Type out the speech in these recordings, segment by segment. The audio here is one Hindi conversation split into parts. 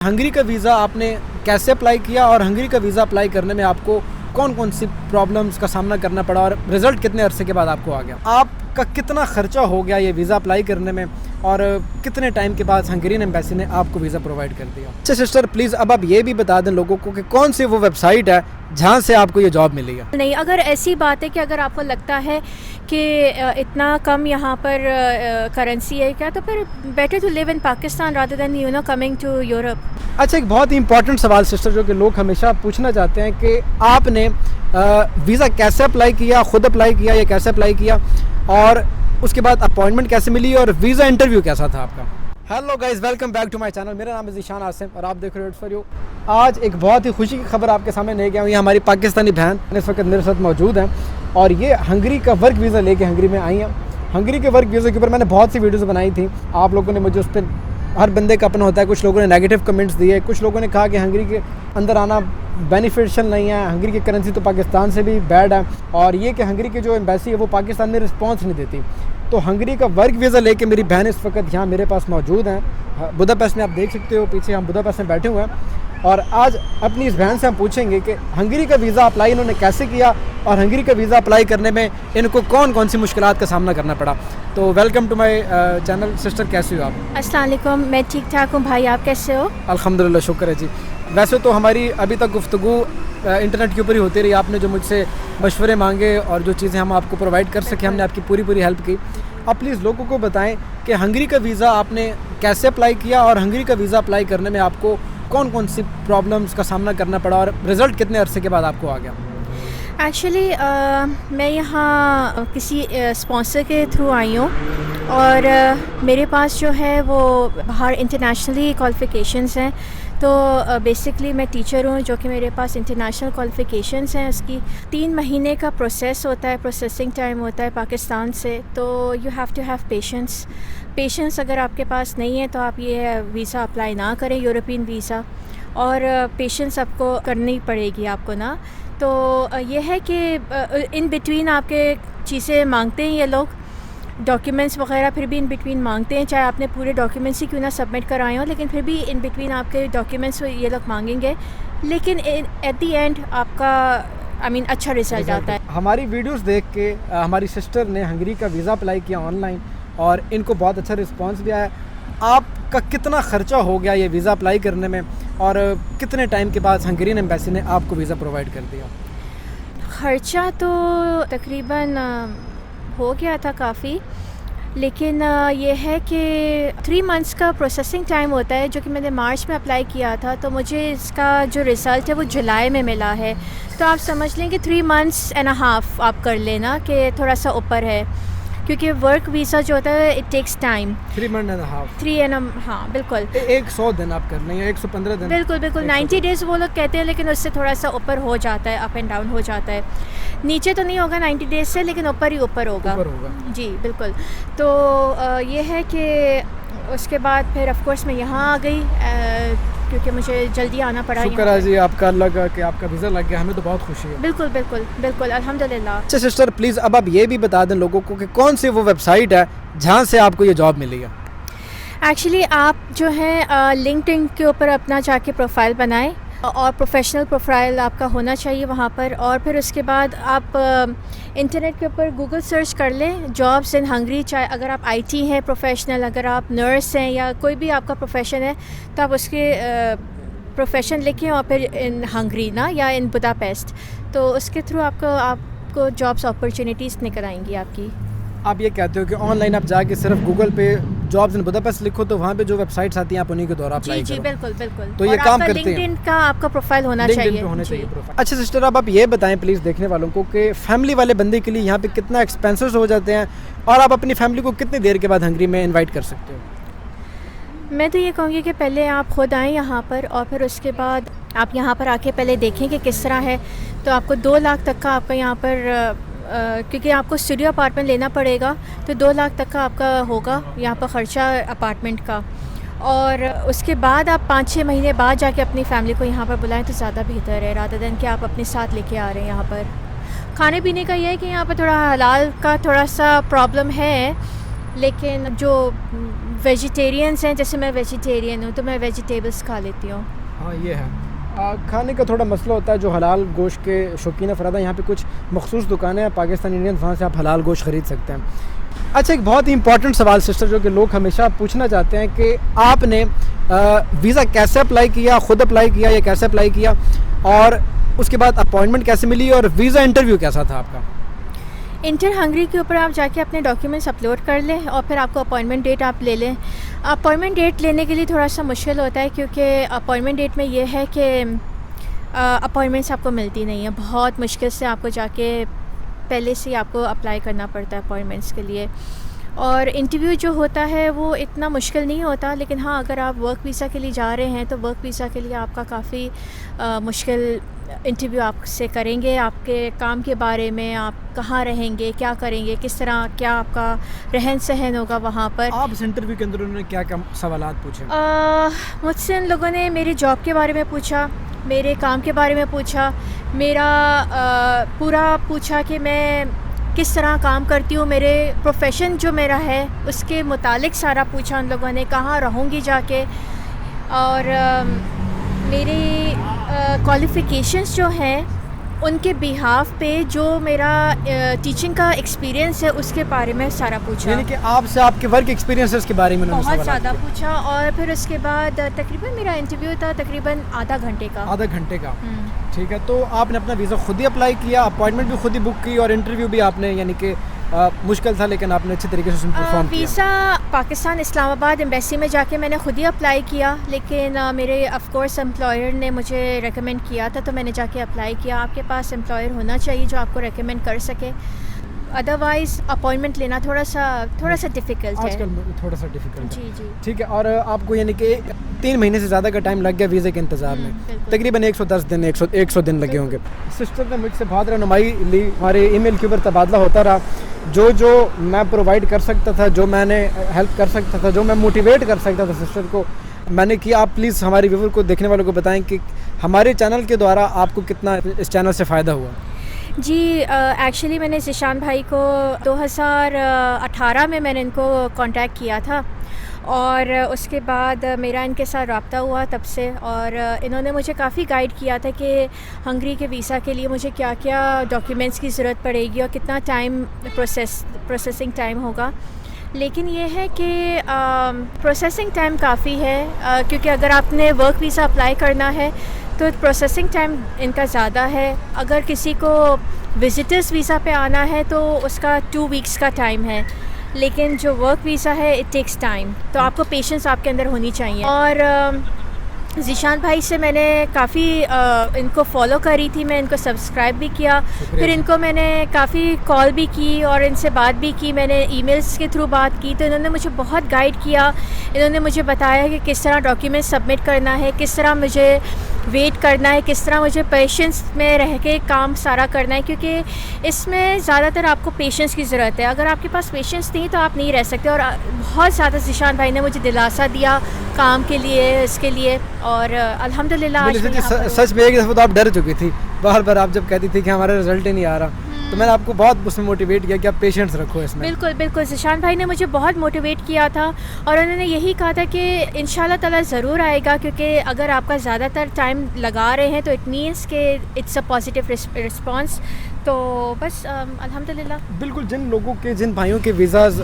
हंगरी का वीज़ा आपने कैसे अप्लाई किया और हंगरी का वीज़ा अप्लाई करने में आपको कौन कौन सी प्रॉब्लम्स का सामना करना पड़ा और रिज़ल्ट कितने अरसे के बाद आपको आ गया? आपका कितना ख़र्चा हो गया ये वीज़ा अप्लाई करने में और कितने टाइम के बाद हंगेरियन एम्बेसी ने आपको वीज़ा प्रोवाइड कर दिया? अच्छा सिस्टर, प्लीज़ अब आप ये भी बता दें लोगों को कि कौन सी वो वेबसाइट है जहाँ से आपको ये जॉब मिली है? नहीं, अगर ऐसी बात है कि अगर आपको लगता है कि इतना कम यहाँ पर करेंसी है क्या, तो फिर better to live in Pakistan rather than coming to Europe. अच्छा, एक बहुत ही इंपॉर्टेंट सवाल सिस्टर जो कि लोग हमेशा पूछना चाहते हैं कि आपने वीज़ा कैसे अप्लाई किया, ख़ुद अप्लाई किया या कैसे अप्लाई किया, और उसके बाद अपॉइंटमेंट कैसे मिली और वीज़ा इंटरव्यू कैसा था आपका? Hello guys, welcome back to my channel. मेरा नाम है ज़ीशान आसिम और आप देख रहे हो इट्स फॉर यू। आज एक बहुत ही खुशी की खबर आपके सामने ले गया हूँ। ये हमारी पाकिस्तानी बहन इस वक्त मेरे साथ मौजूद हैं और ये हंगरी का वर्क वीज़ा लेके हंगरी में आई हैं। हंगरी के वर्क वीज़ा के ऊपर मैंने बहुत सी वीडियोज़ बनाई थी। आप लोगों ने मुझे उस पर, हर बंदे का अपना होता है, कुछ लोगों ने नेगेटिव कमेंट्स दिए, कुछ लोगों ने कहा कि हंगरी के अंदर आना बेनिफिशियल नहीं है, हंगरी की करेंसी तो पाकिस्तान से भी बैड है, और ये कि हंगरी की जो एम्बेसी है वो पाकिस्तान में रिस्पॉन्स नहीं देती। तो हंगरी का वर्क वीज़ा लेके मेरी बहन इस वक्त यहाँ मेरे पास मौजूद हैं बुदापेस्ट में। आप देख सकते हो पीछे हम बुदापेस्ट में बैठे हुए हैं और आज अपनी इस बहन से हम पूछेंगे कि हंगरी का वीज़ा अप्लाई इन्होंने कैसे किया और हंगरी का वीज़ा अप्लाई करने में इनको कौन कौन सी मुश्किलात का सामना करना पड़ा। तो welcome to my channel sister, कैसे हो आप? अस्सलाम वालेकुम, मैं ठीक ठाक हूँ भाई, आप कैसे हो? अल्हम्दुलिल्लाह, शुक्र है जी। वैसे तो हमारी अभी तक गुफ्तगू इंटरनेट के ऊपर ही होती रही। आपने जो मुझसे मशवरे मांगे और जो चीज़ें हम आपको प्रोवाइड कर सके, हमने आपकी पूरी हेल्प की। आप प्लीज़ लोगों को बताएं कि हंगरी का वीज़ा आपने कैसे अप्लाई किया और हंगरी का वीज़ा अप्लाई करने में आपको कौन कौन सी प्रॉब्लम्स का सामना करना पड़ा और रिज़ल्ट कितने अरसे के बाद आपको आ गया? एक्चुअली मैं यहाँ किसी स्पॉन्सर के थ्रू आई हूँ और मेरे पास जो है वो बाहर इंटरनेशनली क्वालिफ़िकेशंस हैं। तो बेसिकली मैं टीचर हूँ जो कि मेरे पास इंटरनेशनल क्वालिफ़िकेशंस हैं। उसकी 3 महीने का प्रोसेस होता है, प्रोसेसिंग टाइम होता है पाकिस्तान से। तो you have to have patience अगर आपके पास नहीं है तो आप ये वीज़ा अप्लाई ना करें, यूरोपियन वीज़ा, और पेशेंस आपको करनी पड़ेगी आपको ना। तो ये है कि इन बिटवीन आपके चीज़ें मांगते हैं ये लोग, डॉक्यूमेंट्स वगैरह फिर भी इन बिटवीन मांगते हैं, चाहे आपने पूरे डॉक्यूमेंट्स ही क्यों ना सबमिट कराए हों, लेकिन फिर भी इन बिटवीन आपके डॉक्यूमेंट्स ये लोग मांगेंगे। लेकिन एट द एंड आपका अच्छा रिजल्ट आता है। हमारी वीडियोस देख के हमारी सिस्टर ने हंगरी का वीज़ा अप्लाई किया ऑनलाइन और इनको बहुत अच्छा रिस्पांस भी आया। आपका कितना ख़र्चा हो गया ये वीज़ा अप्लाई करने में और कितने टाइम के बाद हंगेरियन एम्बेसी ने आपको वीज़ा प्रोवाइड कर दिया? ख़र्चा तो तकरीबन हो गया था काफ़ी, लेकिन ये है कि 3 मंथ्स का प्रोसेसिंग टाइम होता है, जो कि मैंने मार्च में अप्लाई किया था। तो मुझे इसका जो रिज़ल्ट है वो जुलाई में मिला है। तो आप समझ लें कि 3 मंथ्स एंड हाफ़ आप कर लेना कि थोड़ा सा ऊपर है, क्योंकि वर्क वीज़ा जो होता है it takes time. 3 month and half, 3 and हाँ बिल्कुल, 100 दिन आप कर लें या 115 दिन? बिल्कुल 90 डेज़ वो लोग कहते हैं, लेकिन उससे थोड़ा सा ऊपर हो जाता है, अप एंड डाउन हो जाता है। नीचे तो नहीं होगा 90 डेज़ से, लेकिन ऊपर ही ऊपर होगा। जी बिल्कुल। तो ये है कि उसके बाद फिर ऑफ कोर्स मैं यहाँ आ गई क्योंकि मुझे जल्दी आना पड़ा। शुक्र है जी आपका, अल्लाह का, कि आपका वीज़ा लग गया। हमें तो बहुत खुशी है। बिल्कुल अल्हम्दुलिल्लाह। अच्छा सिस्टर, प्लीज़ अब आप ये भी बता दें लोगों को कि कौन सी वो वेबसाइट है जहाँ से आपको ये जॉब मिली है? एक्चुअली आप जो है लिंक्डइन के ऊपर अपना जाके प्रोफाइल बनाएं और प्रोफेशनल प्रोफाइल आपका होना चाहिए वहाँ पर। और फिर उसके बाद आप इंटरनेट के ऊपर गूगल सर्च कर लें जॉब्स इन हंगरी, चाहे अगर आप आईटी हैं प्रोफेशनल, अगर आप नर्स हैं या कोई भी आपका प्रोफेशन है तो आप उसके प्रोफेशन लिखें और फिर इन हंगरी ना या इन बुदापेस्ट, तो उसके थ्रू आपको जॉब्स अपॉर्चुनिटीज़ निकल आएंगी आपकी। आप ये कहते हो कि ऑनलाइन आप जाके सिर्फ गूगल पे जॉब्स इन बुदापेस्ट लिखो तो वहाँ पे जो वेबसाइट्स आती हैं आप उन्हीं के द्वारा अप्लाई करो? बिल्कुल। तो ये काम करते हैं। लिंक्डइन का आपका प्रोफाइल होना चाहिए प्रोफाइल। अच्छा सिस्टर, अब आप ये बताएं प्लीज़ देखने वालों को कि फैमिली वाले बंदे के लिए यहाँ पे कितना एक्सपेंसेस हो जाते हैं और आप अपनी फैमिली को कितनी देर के बाद हंगरी में इन्वाइट कर सकते हो? मैं तो ये कहूँगी कि पहले आप खुद आएँ यहाँ पर और फिर उसके बाद आप यहाँ पर आके पहले देखें कि किस तरह है। तो आपको 2 लाख तक का आपका यहाँ पर क्योंकि आपको स्टूडियो अपार्टमेंट लेना पड़ेगा, तो 2 लाख तक का आपका होगा यहाँ पर ख़र्चा अपार्टमेंट का। और उसके बाद आप 5-6 महीने बाद जाके अपनी फैमिली को यहाँ पर बुलाएं तो ज़्यादा बेहतर है, रादर देन कि आप अपने साथ लेके आ रहे हैं। यहाँ पर खाने पीने का ये है कि यहाँ पर थोड़ा हलाल का थोड़ा सा प्रॉब्लम है, लेकिन जो वेजिटेरियंस हैं, जैसे मैं वेजिटेरियन हूँ तो मैं वेजिटेबल्स खा लेती हूँ। हाँ ये है, खाने का थोड़ा मसला होता है। जो हलाल गोश्त के शौकीन अफराद हैं, यहाँ पे कुछ मखसूस दुकानें हैं पाकिस्तान इंडियन, वहाँ से आप हलाल गोश्त ख़रीद सकते हैं। अच्छा, एक बहुत ही इंपॉर्टेंट सवाल सिस्टर जो कि लोग हमेशा पूछना चाहते हैं कि आपने वीज़ा कैसे अप्लाई किया, ख़ुद अप्लाई किया या कैसे अप्लाई किया, और उसके बाद अपॉइंटमेंट कैसे मिली और वीज़ा इंटरव्यू कैसा था आपका? इंटर हंगरी के ऊपर आप जाके अपने डॉक्यूमेंट्स अपलोड कर लें और फिर आपको अपॉइंटमेंट डेट आप ले लें। अपॉइंटमेंट डेट लेने के लिए थोड़ा सा मुश्किल होता है, क्योंकि अपॉइंटमेंट डेट में ये है कि अपॉइंटमेंट्स आपको मिलती नहीं है। बहुत मुश्किल से आपको जाके पहले से ही आपको अप्लाई करना पड़ता है अपॉइंटमेंट्स के लिए। और इंटरव्यू जो होता है वो इतना मुश्किल नहीं होता, लेकिन हाँ, अगर आप वर्क वीज़ा के लिए जा रहे हैं तो वर्क वीज़ा के लिए आपका काफ़ी मुश्किल इंटरव्यू आपसे करेंगे। आपके काम के बारे में, आप कहाँ रहेंगे, क्या करेंगे, किस तरह, क्या आपका रहन सहन होगा वहाँ पर। आप इस इंटरव्यू के अंदर उन्होंने क्या क्या सवालात पूछे? मुझसे इन लोगों ने मेरे जॉब के बारे में पूछा, मेरे काम के बारे में पूछा, मेरा पूरा पूछा कि मैं किस तरह काम करती हूँ, मेरे प्रोफेशन जो मेरा है उसके मुतालिक सारा पूछा उन लोगों ने, कहाँ रहूँगी जाके, और मेरे क्वालिफ़िकेशंस जो हैं उनके बिहाफ पे जो मेरा टीचिंग का एक्सपीरियंस है उसके बारे में सारा पूछा। यानी कि आपसे आपके वर्क एक्सपीरियंसेस के बारे में बहुत ज़्यादा पूछा। और फिर उसके बाद तकरीबन मेरा इंटरव्यू था तकरीबन आधा घंटे का। ठीक है, तो आपने अपना वीज़ा खुद ही अप्लाई किया, अपॉइंटमेंट भी खुद ही बुक की, और इंटरव्यू भी आपने, यानी कि मुश्किल था लेकिन आपने अच्छे तरीके से उसमें परफॉर्म किया। वीज़ा पाकिस्तान इस्लामाबाद एम्बेसी में जाके मैंने खुद ही अप्लाई किया, लेकिन मेरे ऑफ कोर्स एम्प्लॉयर ने मुझे रेकमेंड किया था, तो मैंने जाके अप्लाई किया। आपके पास एम्प्लॉयर होना चाहिए जो आपको रेकमेंड कर सके, अदरवाइज़ अपॉइंटमेंट लेना थोड़ा सा डिफ़िकल्ट है आजकल, थोड़ा सा डिफ़िकल्ट है। जी। ठीक है, और आपको यानी कि 3 महीने से ज़्यादा का टाइम लग गया वीज़े के इंतज़ार में, तकरीबन 110 दिन 100 दिन लगे होंगे। सिस्टर ने मुझसे बहुत रहनुमाई ली, हमारे ईमेल के ऊपर तबादला होता रहा। जो मैं प्रोवाइड कर सकता था, जो मैंने हेल्प कर सकता था, जो मैं मोटिवेट कर सकता था सिस्टर को, मैंने किया। आप प्लीज़ हमारे व्यूवर को, देखने वालों को बताएं कि हमारे चैनल के द्वारा आपको कितना इस चैनल से फ़ायदा हुआ। जी, एक्चुअली मैंने ज़ीशान भाई को 2018 में मैंने इनको कांटेक्ट किया था, और उसके बाद मेरा इनके साथ रब्ता हुआ तब से, और इन्होंने मुझे काफ़ी गाइड किया था कि हंगरी के वीज़ा के लिए मुझे क्या क्या डॉक्यूमेंट्स की ज़रूरत पड़ेगी और कितना टाइम प्रोसेसिंग टाइम होगा। लेकिन ये है कि प्रोसेसिंग टाइम काफ़ी है, क्योंकि अगर आपने वर्क वीज़ा अप्लाई करना है तो प्रोसेसिंग टाइम इनका ज़्यादा है। अगर किसी को विज़िटर्स वीज़ा पे आना है तो उसका 2 वीक्स का टाइम है, लेकिन जो वर्क वीज़ा है इट टेक्स टाइम, तो आपको पेशेंस आपके अंदर होनी चाहिए। और ज़ीशान भाई से मैंने काफ़ी इनको फॉलो करी थी, मैं इनको सब्सक्राइब भी किया, फिर इनको मैंने काफ़ी कॉल भी की और इनसे बात भी की, मैंने ईमेल्स के थ्रू बात की, तो इन्होंने मुझे बहुत गाइड किया। इन्होंने मुझे बताया कि किस तरह डॉक्यूमेंट सबमिट करना है, किस तरह मुझे वेट करना है, किस तरह मुझे पेशेंस में रह के काम सारा करना है, क्योंकि इसमें ज़्यादातर आपको पेशेंस की ज़रूरत है। अगर आपके पास पेशेंस नहीं तो आप नहीं रह सकते। और बहुत ज़्यादा ज़ीशान भाई ने मुझे दिलासा दिया काम के लिए, इसके लिए, और अल्हम्दुलिल्लाह सच में एक दफ़ा तो आप डर चुकी थी, बार बार आप जब कहती थी कि हमारा रिजल्ट ही नहीं आ रहा, तो मैंने आपको बहुत उसमें मोटिवेट किया कि आप पेशेंस रखो इसमें। बिल्कुल ज़ीशान भाई ने मुझे बहुत मोटिवेट किया था, और उन्होंने यही कहा था कि इंशाल्लाह ताला ज़रूर आएगा, क्योंकि अगर आपका ज़्यादातर टाइम लगा रहे हैं तो इट मीन्स कि इट्स अ पॉजिटिव रिस्पांस। तो बस अल्हम्दुलिल्लाह। बिल्कुल, जिन भाइयों के वीज़ाज़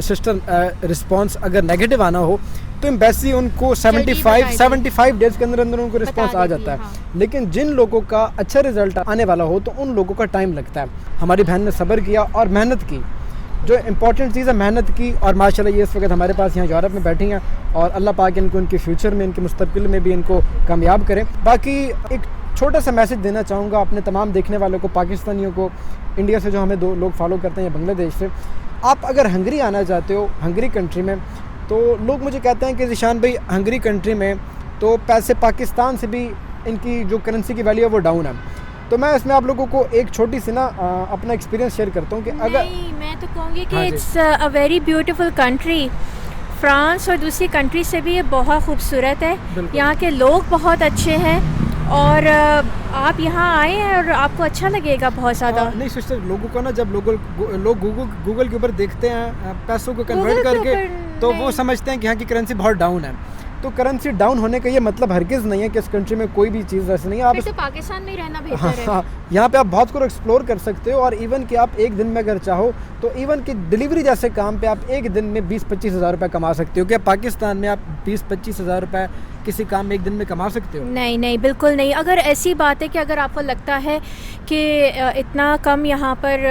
सिस्टर रिस्पांस अगर नेगेटिव आना हो तो एम्बेसी उनको 75 डेज़ के अंदर उनको रिस्पांस आ जाता है। लेकिन जिन लोगों का अच्छा रिजल्ट आने वाला हो तो उन लोगों का टाइम लगता है। हमारी बहन ने सब्र किया और मेहनत की, जो इम्पोर्टेंट चीज़ है मेहनत की, और माशाल्लाह ये इस वक्त हमारे पास यहाँ यूरोप में बैठी हैं, और अल्लाह पाक इनको इनके फ्यूचर में, इनके मुस्तक़बिल में भी इनको कामयाब करें। बाकी एक छोटा सा मैसेज देना चाहूँगा अपने तमाम देखने वालों को, पाकिस्तानियों को, इंडिया से जो हमें 2 लोग फॉलो करते हैं या बांग्लादेश से, आप अगर हंगरी आना चाहते हो, हंगरी कंट्री में, तो लोग मुझे कहते हैं कि ज़ीशान भाई हंगरी कंट्री में तो पैसे पाकिस्तान से भी इनकी जो करेंसी की वैल्यू है वो डाउन है। तो मैं इसमें आप लोगों को एक छोटी सी ना अपना एक्सपीरियंस शेयर करता हूँ कि अगर नहीं, मैं तो कहूँगी कि it's a very beautiful country. France और दूसरी कंट्री से भी ये बहुत खूबसूरत है। यहाँ के लोग बहुत अच्छे हैं, और आप यहाँ आए हैं और आपको अच्छा लगेगा बहुत ज़्यादा। नहीं सिस्टर, लोगों को ना जब लोग गूगल के ऊपर देखते हैं पैसों को गूगल कन्वर्ट के करके, ऊपर तो वो नहीं। समझते हैं कि यहाँ की करेंसी बहुत डाउन है। तो करेंसी डाउन होने का ये मतलब हरगिज़ नहीं है कि इस कंट्री में कोई भी चीज़ ऐसी नहीं है। आप फिर तो पाकिस्तान में ही रहना हाँ बेहतर है। हाँ, यहाँ पे आप बहुत कुछ एक्सप्लोर कर सकते हो। और इवन कि आप एक दिन में अगर चाहो तो इवन कि डिलीवरी जैसे काम पे आप एक दिन में 20-25 हज़ार रुपये कमा सकते हो। क्या पाकिस्तान में आप 20-25 हज़ार रुपये किसी काम में एक दिन में कमा सकते हो? नहीं नहीं, बिल्कुल नहीं। अगर ऐसी बात है कि अगर आपको लगता है कि इतना कम यहाँ पर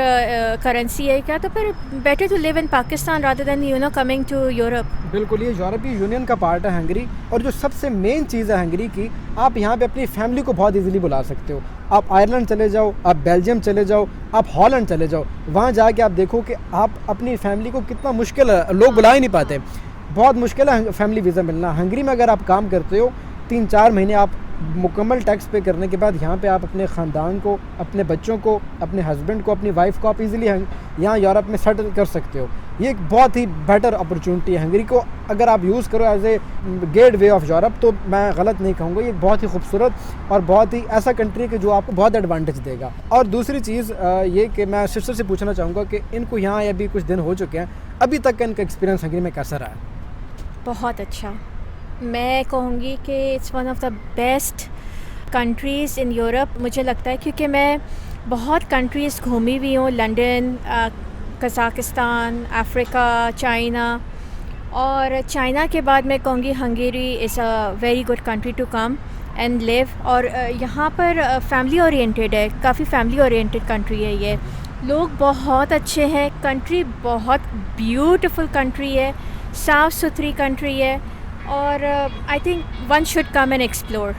करेंसी है क्या, तो फिर better to live in Pakistan rather than coming to Europe. बिल्कुल, ये यूरोपीय यूनियन का पार्ट है हंगरी। और जो सबसे मेन चीज़ है हंगरी की, आप यहाँ पे अपनी फैमिली को बहुत इजीली बुला सकते हो। आप आयरलैंड चले जाओ, आप बेल्जियम चले जाओ, आप हॉलैंड चले जाओ, वहाँ जाके आप देखो कि आप अपनी फैमिली को कितना मुश्किल है, लोग बुला ही नहीं पाते, बहुत मुश्किल है फैमिली वीज़ा मिलना। हंगरी में अगर आप काम करते हो 3-4 महीने आप मुकम्मल टैक्स पे करने के बाद यहाँ पे आप अपने ख़ानदान को, अपने बच्चों को, अपने हस्बैंड को, अपनी वाइफ को आप इजीली यहाँ यूरोप में सेटल कर सकते हो। ये एक बहुत ही बेटर अपॉर्चुनिटी है। हंगरी को अगर आप यूज़ करो as a gateway of Europe तो मैं गलत नहीं कहूँगा। ये बहुत ही खूबसूरत और बहुत ही ऐसा कंट्री है जो आपको बहुत एडवांटेज देगा। और दूसरी चीज़ ये कि मैं सिस्टर से पूछना चाहूँगा कि इनको यहाँ अभी कुछ दिन हो चुके हैं, अभी तक का इनका एक्सपीरियंस हंगरी में कैसा रहा है? बहुत अच्छा। मैं कहूँगी कि it's one of the best countries in Europe मुझे लगता है, क्योंकि मैं बहुत कंट्रीज़ घूमी हुई हूँ, लंदन, कज़ाकिस्तान, अफ्रीका, चाइना। और चाइना के बाद मैं कहूँगी Hungary is a very good country to come and live. और यहाँ पर फैमिली ओरिएंटेड है, काफ़ी फैमिली ओरिएंटेड कंट्री है ये। लोग बहुत अच्छे हैं, कंट्री बहुत ब्यूटीफुल कंट्री है, साफ़ सुथरी कंट्री है। और I think one should come and explore.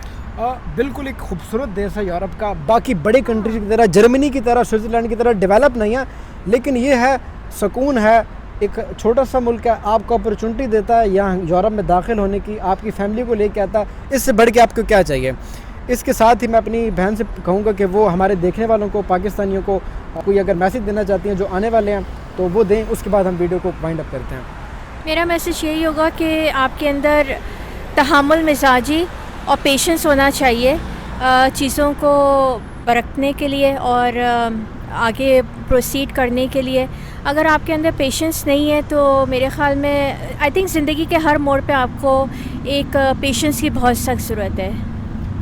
बिल्कुल एक खूबसूरत देश है यूरोप का। बाकी बड़े कंट्रीज की तरह, जर्मनी की तरह, स्विट्ज़रलैंड की तरह डेवलप नहीं है, लेकिन ये है सुकून है। एक छोटा सा मुल्क है, आपको अपॉर्चुनिटी देता है यहाँ यूरोप में दाखिल होने की, आपकी फैमिली को लेके आता है। इससे बढ़ के आपको क्या चाहिए? इसके साथ ही मैं अपनी बहन से कहूँगा कि वो हमारे देखने वालों को, पाकिस्तानियों को कोई अगर मैसेज देना चाहती हैं जो आने वाले हैं तो वो दें, उसके बाद हम वीडियो को वाइंड अप करते हैं। मेरा मैसेज यही होगा कि आपके अंदर तहम्मुल, मिजाजी और पेशेंस होना चाहिए चीज़ों को बरतने के लिए और आगे प्रोसीड करने के लिए। अगर आपके अंदर पेशेंस नहीं है तो मेरे ख़्याल में आई थिंक ज़िंदगी के हर मोड़ पे आपको एक पेशेंस की बहुत सख्त ज़रूरत है।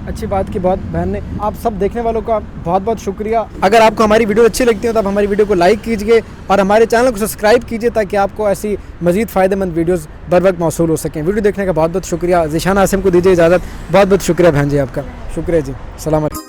अच्छी बात की बात बहन ने। आप सब देखने वालों का बहुत बहुत शुक्रिया। अगर आपको हमारी वीडियो अच्छी लगती है तो आप हमारी वीडियो को लाइक कीजिए और हमारे चैनल को सब्सक्राइब कीजिए ताकि आपको ऐसी मज़ीद फ़ायदेमंद वीडियोस बर वक्त मौसूल हो सकें। वीडियो देखने का बहुत बहुत शुक्रिया। ज़ीशान आसिम को दीजिए इजाज़त। बहुत बहुत शुक्रिया बहन जी, आपका शुक्रिया जी। सलाम अलैकुम।